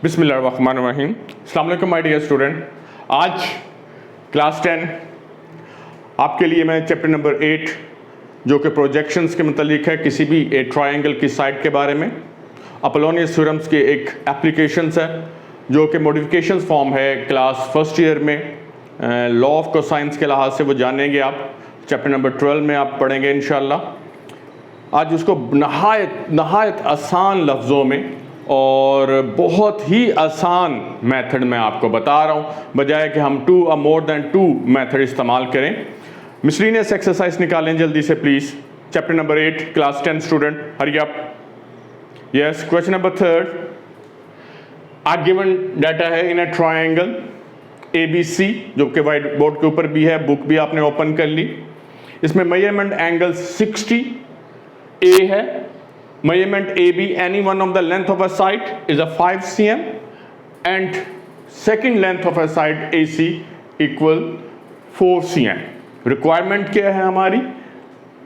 बिस्मिल्लाहिर्रहमानिर्रहीम। अस्सलाम वालेकुम माय डियर स्टूडेंट। आज क्लास 10 आपके लिए मैं चैप्टर नंबर 8 जो कि प्रोजेक्शंस के मतलब है, किसी भी एक ट्रायंगल की साइड के बारे में, अपोलोनियस थ्योरम्स के एक एप्लीकेशंस है जो कि मॉडिफिकेशंस फॉर्म है क्लास फर्स्ट ईयर में लॉ ऑफ कोसाइंस के लिहाज से वो जानेंगे आप। चैप्टर नंबर 12 में आप पढ़ेंगे इंशाल्लाह। आज उसको नहायत आसान लफ्ज़ों में और बहुत ही आसान मेथड में आपको बता रहा हूँ, बजाय कि हम मोर देन टू मेथड इस्तेमाल करें। मिसलिनियस एक्सरसाइज निकालें जल्दी से please. Chapter number 8 class 10 student, hurry up. Yes, question number 3। आ गिवन डाटा है इन अ ट्रायंगल ABC, जो कि वाइट बोर्ड के ऊपर भी है, बुक भी आपने ओपन कर ली। इसमें मेजरमेंट एंगल 60A है। Measurement AB, any one of the length of a side is a 5 cm and second length of a side AC equal 4 cm। Requirement क्या है हमारी?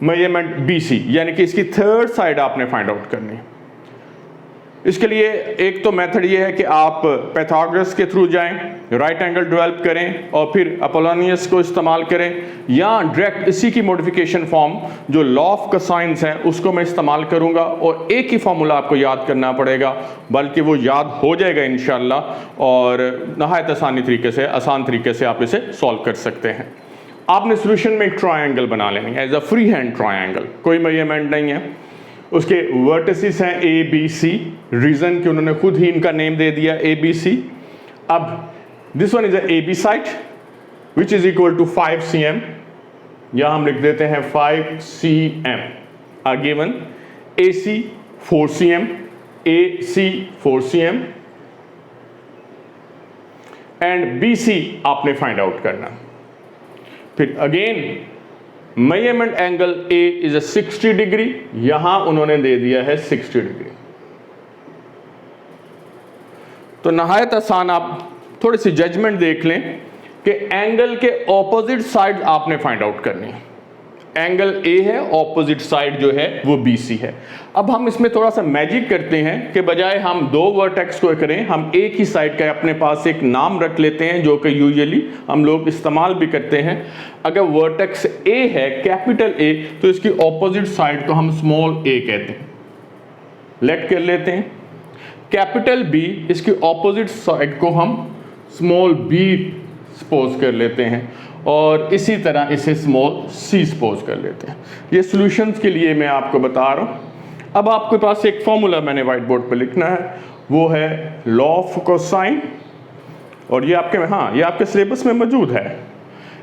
Measurement BC, यानी कि इसकी थर्ड साइड आपने फाइंड आउट करनी है। इसके लिए एक तो मेथड ये है कि आप पाइथागोरस के थ्रू जाएं, राइट एंगल डेवलप करें और फिर अपोलोनियस को इस्तेमाल करें, या डायरेक्ट इसी की मॉडिफिकेशन फॉर्म जो लॉ ऑफ कोसाइंस है उसको मैं इस्तेमाल करूंगा और एक ही फॉर्मूला आपको याद करना पड़ेगा, बल्कि वो याद हो जाएगा इंशाल्लाह और नहायत आसान तरीके से आप इसे सॉल्व कर सकते हैं। आपने सोल्यूशन में एक ट्रायंगल बना लेनी है as a free hand triangle, कोई मेजरमेंट नहीं है। उसके वर्टिसेस हैं ABC, रीजन कि उन्होंने खुद ही इनका नेम दे दिया ABC। अब this one is a AB side which is equal to 5 cm, या हम लिख देते हैं 5 cm। Given AC 4 cm, AC 4 cm and BC आपने फाइंड आउट करना। फिर again measurement angle A is a 60 degree, यहां उन्होंने दे दिया है 60 डिग्री। तो नहायत आसान, आप थोड़ी सी जजमेंट देख लें कि एंगल के ऑपोजिट साइड आपने फाइंड आउट करनी है। एंगल A है, ऑपोजिट साइड जो है वो BC है। अब हम इसमें थोड़ा सा मैजिक करते हैं कि बजाय हम दो वर्टेक्स को करें, हम एक ही साइड का अपने पास एक नाम रख लेते हैं जो कि यूजुअली हम लोग इस्तेमाल भी करते हैं। अगर वर्टेक्स A है, कैपिटल A, तो इसकी ऑपोजिट साइड को हम स्मॉल a कहते हैं, लेट कर लेते हैं। कैपिटल B, इसकी ऑपोजिट साइड को हम स्मॉल b सपोज कर लेते हैं और इसी तरह इसे स्मॉल c सपोज कर लेते हैं। ये सॉल्यूशंस के लिए मैं आपको बता रहा हूँ। अब आपके पास एक फॉर्मूला मैंने व्हाइट बोर्ड पर लिखना है, वो है लॉ ऑफ कोसाइन, और ये आपके सिलेबस में मौजूद है।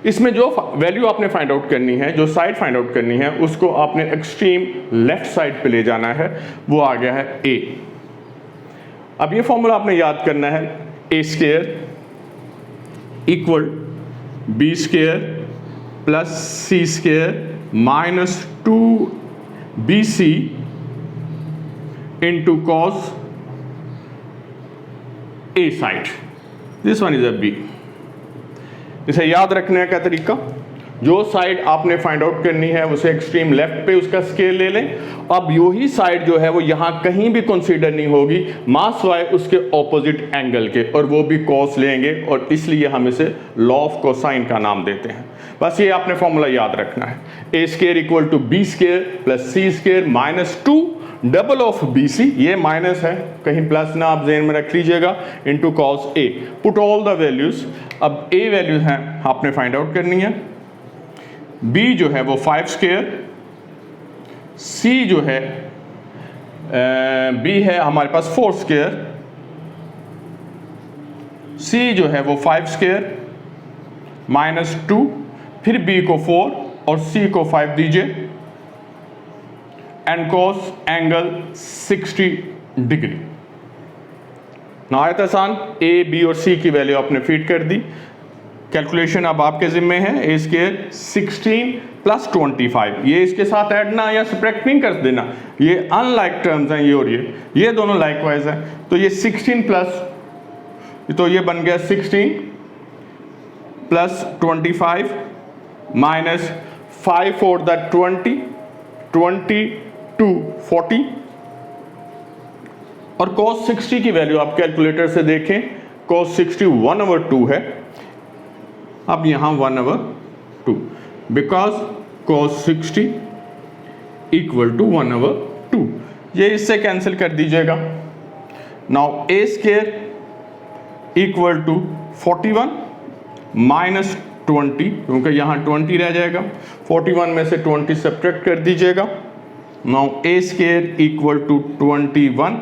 इसमें जो वैल्यू आपने फाइंड आउट करनी है, जो साइड फाइंड आउट करनी है, उसको आपने एक्सट्रीम लेफ्ट साइड पे ले जाना है, वो आ गया है A। अब ये फॉर्मूला आपने याद करना है, A² equal B² plus C² minus 2BC into cos A side. This one is a B। इसे याद रखने का तरीका, जो साइड आपने फाइंड आउट करनी है उसे एक्सट्रीम लेफ्ट पे उसका स्केल ले लें। अब वही साइड जो है वो यहाँ कहीं भी कंसीडर नहीं होगी, मास वाई उसके ऑपोजिट एंगल के, और वो भी कॉस लेंगे, और इसलिए हम इसे लॉ ऑफ कोसाइन का नाम देते हैं। बस ये आपने फॉर्मूला याद रखना है, A² equal to B² plus C² minus 2 double of BC, ये माइनस है, कहीं प्लस ना आप ज़हन में रख लीजिएगा, into cos A। Put all the values. अब A वैल्यूज हैं आपने फाइंड आउट करनी है। B जो है वो 5², C जो है B है हमारे पास 4², C जो है वो 5² माइनस 2, फिर B को 4 और C को 5 दीजिए, एंड कॉस एंगल 60 डिग्री। नहायत आसान, A, B और C की वैल्यू आपने फीड कर दी। कैलकुलेशन अब आपके जिम्मे है। A² 16 प्लस 25, ये इसके साथ ऐड ना या सब्ट्रैक्ट नहीं कर देना, ये अनलाइक टर्म्स हैं, ये और ये दोनों लाइकवाइज हैं। तो ये 16 प्लस, तो ये बन गया 16 प्लस 25 माइनस 5 4 20 22 40 और cos 60 की वैल्यू आप कैलकुलेटर से देखें, cos 60 1/2 है, अब यहाँ 1/2 बिकॉज cos 60 इक्वल टू 1/2, ये इससे कैंसिल कर दीजिएगा। Now a square equal to 41 minus 20, क्योंकि यहाँ 20 रह जाएगा, 41 में से 20 सब्ट्रैक्ट कर दीजिएगा। Now a square equal to 21।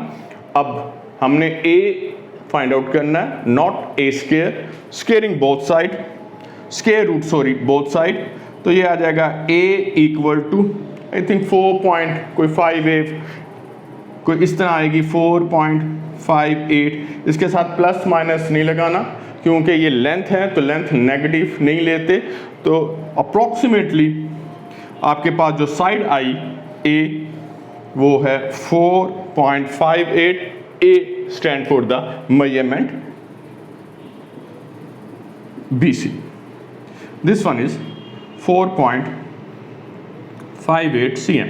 अब हमने a फाइंड आउट करना है, not a square, squaring both side, square root sorry both side, तो ये आ जाएगा a equal to I think 4.58, कोई इस तरह आएगी 4.58। इसके साथ प्लस माइनस नहीं लगाना क्योंकि ये लेंथ है, तो लेंथ नेगेटिव नहीं लेते, तो अप्रॉक्सीमेटली आपके पास जो साइड आई a वो है 4.58। a stand for the measurement BC, this one is 4.58 cm।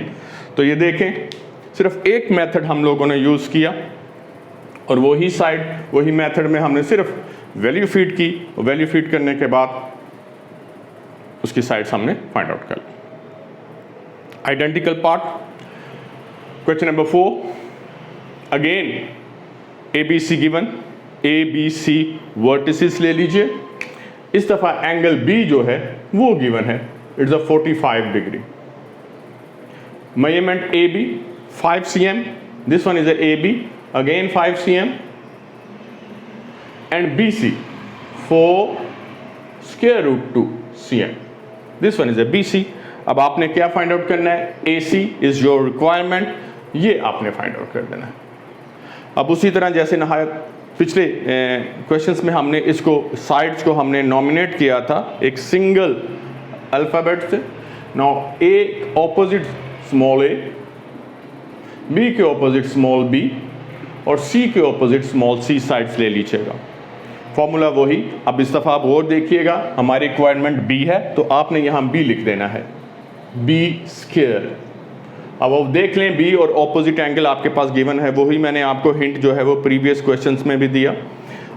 तो ये देखें, सिर्फ एक मेथड हम लोगों ने यूज़ किया और वही साइड वही मेथड में हमने सिर्फ वैल्यू फीड की, और वैल्यू फीड करने के बाद उसकी साइड्स हमने फाइंड आउट कर ली। Identical part, question number 4, again ABC given, ABC vertices ले लीजिए। इस दफ़ा एंगल B जो है वो गिवन है, it's a 45 degree. Measurement AB 5 cm, this one is a AB, again 5 cm, and BC 4 square root 2 cm, this one is a BC। अब आपने क्या फाइंड आउट करना है, AC is your requirement, ये आपने फाइंड आउट कर देना है। अब उसी तरह जैसे नहायत पिछले क्वेश्चंस में हमने इसको साइड्स को हमने नॉमिनेट किया था एक सिंगल अल्फ़ाबेट से। Now A opposite small a, B के ऑपोजिट स्मॉल b और C के ऑपोजिट स्मॉल c साइड्स ले लीजिएगा। फॉर्मूला वही, अब इस दफ़ा आप और देखिएगा, हमारी रिक्वायरमेंट B है तो आपने यहाँ B लिख देना है, B स्क्वायर। अब आप देख लें B और ऑपोजिट एंगल आपके पास गिवन है, वही मैंने आपको हिंट जो है वो प्रीवियस क्वेश्चंस में भी दिया।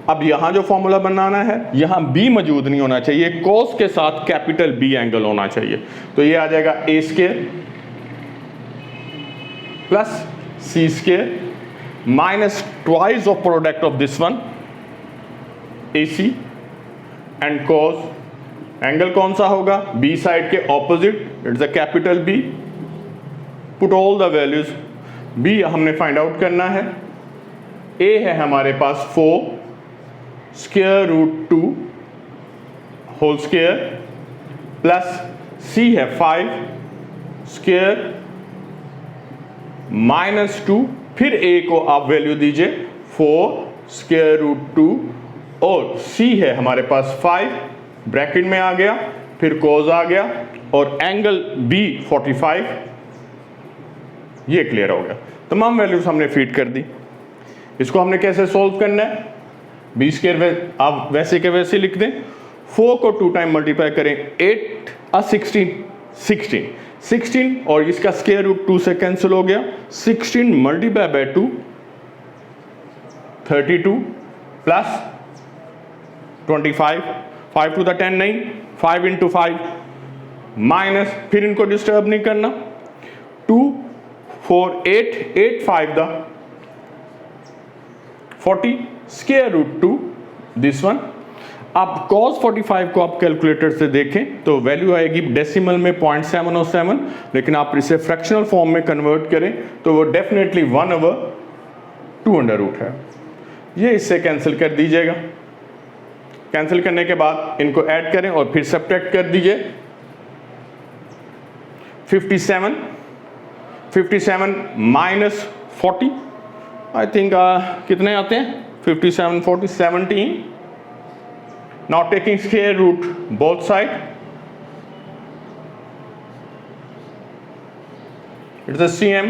अब यहाँ जो फॉर्मूला बनाना है, यहाँ B मौजूद नहीं होना चाहिए, cos के साथ कैपिटल B एंगल होना चाहिए, तो ये आ जाएगा A square plus C square minus twice of product of this one AC and cos। Angle कौन सा होगा, B साइड के opposite, it's a capital B। Put all the values, B हमने फाइंड आउट करना है, A है हमारे पास 4 square root 2 whole square plus C है 5 स्क्वायर माइनस 2, फिर A को आप वैल्यू दीजिए 4 स्क्वायर रूट 2 और C है हमारे पास 5 ब्रैकेट में आ गया, फिर cos आ गया और एंगल B 45, ये क्लियर हो गया। तमाम वैल्यूज हमने फीड कर दी। इसको हमने कैसे सॉल्व करना है, B स्क्वायर आप वैसे के वैसे लिख दें, 4 को 2 टाइम मल्टीप्लाई करें 8 और 16 और इसका स्क्वायर रूट 2 से कैंसिल हो गया, 16 multiply by 2 32 plus 25, 5 to the 10 नहीं, 5 इंटू 5 माइनस, फिर इनको डिस्टर्ब नहीं करना, 2 4 8 8 5 the 40 square root 2 this one. अब cos 45 को आप कैलकुलेटर से देखें तो वैल्यू आएगी डेसिमल में 0.707, लेकिन आप इसे फ्रैक्शनल फॉर्म में कन्वर्ट करें तो वो डेफिनेटली 1/2 अंडर रूट है। ये इससे कैंसिल कर दीजिएगा। कैंसिल करने के बाद इनको ऐड करें और फिर सब्ट्रैक्ट कर दीजिए। 57 माइनस 40 आई थिंक कितने आते हैं, 57 40 17। Now taking square root both side, it's a cm.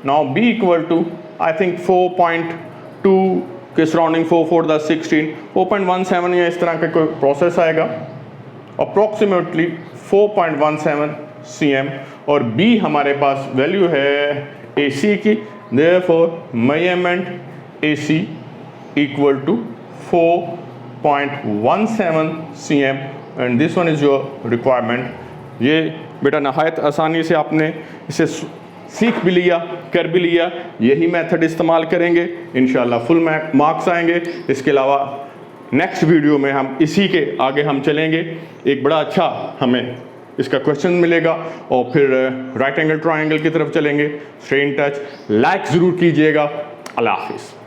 Now b equal to I think 4.2 के सराउंडिंग 4 4 द 16 4.17 या इस तरह का कोई प्रोसेस आएगा, अप्रॉक्सीमेटली 4.17 cm। और b हमारे पास वैल्यू है AC की Therefore, measurement AC equal to 4.17 cm and this one is your requirement. ये बेटा नहायत आसानी से आपने इसे सीख भी लिया, कर भी लिया, यही मेथड इस्तेमाल करेंगे, इंशाल्लाह फुल मार्क्स आएंगे। इसके अलावा नेक्स्ट वीडियो में हम इसी के आगे हम चलेंगे, एक बड़ा अच्छा हमें इसका क्वेश्चन मिलेगा और फिर राइट एंगल ट्रायंगल की तरफ चलेंगे। स्टे इन टच, लाइक ज़रूर कीजिएगा। अल्लाह हाफिज़।